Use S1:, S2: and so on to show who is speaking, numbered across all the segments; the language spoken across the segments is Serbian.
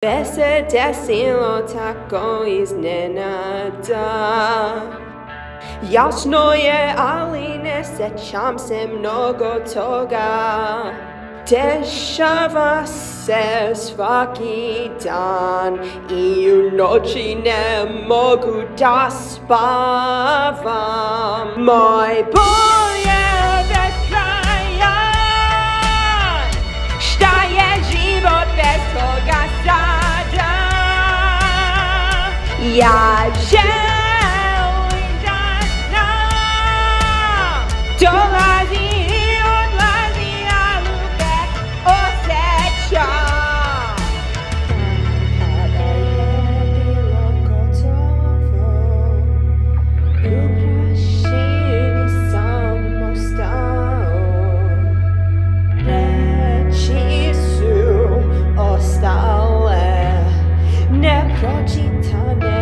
S1: By se desilo tako iznenada. Jasno je, ali ne sećam se mnogo toga. Dešava se svaki dan i u noći ne mogu da spavam. Moj bol je beskrajan. Šta je život bez toga sada? Ja želim da znam. Dolazi i odlazi, a uvek osjećam. Kada je bilo gotovo, u prašini sam ostao. Reči su ostale nepročitane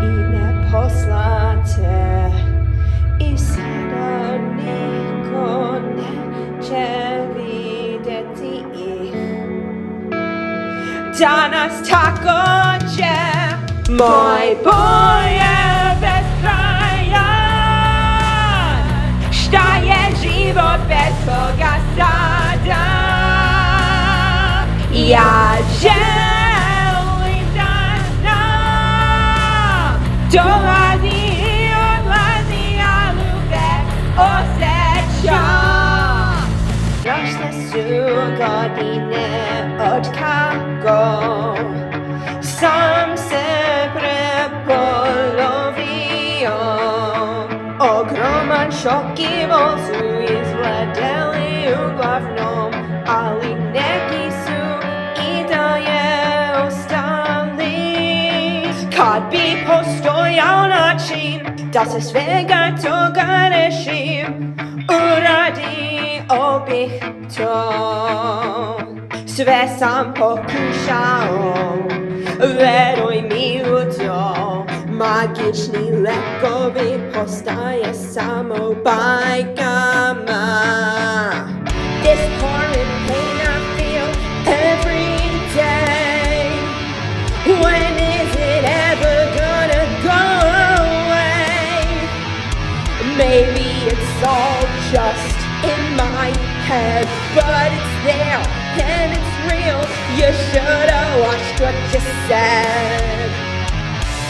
S1: i neposlate, i sada niko neće vidjeti ih. Danas takođe moj bol je beskrajan. Šta je život bez toga sada? Ja želim da znam. Dolazi i odlazi, ali uvek osjećam. Prošle su godine od kako sam se prepolovio. Ogroman šok i bol su izgledali uglavnom, ali neki su i dalje ostali. Kad bi postojao način da se svega toga rešim, uradio bih to. Sve sam pokušao, veruj mi u to. Magični lekovi postaje samo u bajkama. This horrid pain I feel every day. When is it ever gonna go away? Maybe it's all just in my head, but it's there and it's real. You should have watched what you said.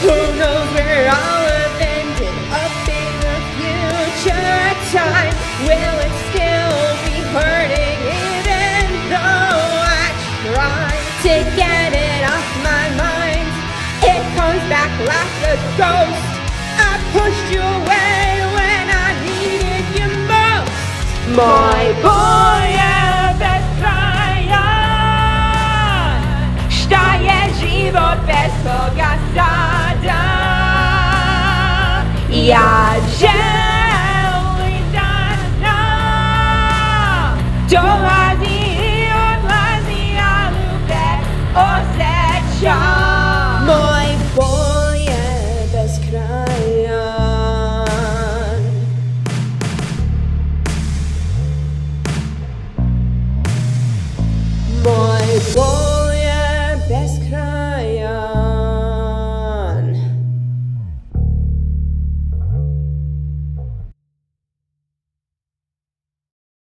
S1: Who knows where I'll have ended up in the future time? Will it still be hurting even though I try to get it off my mind? It comes back like a ghost. I pushed you away when I needed you most. My boy je beskrajan. Šta je život bez toga sada? Ja želim da znam. Dolazi i odlazi, ali uvek osjećam. Moj bol je beskrajan. Moj bol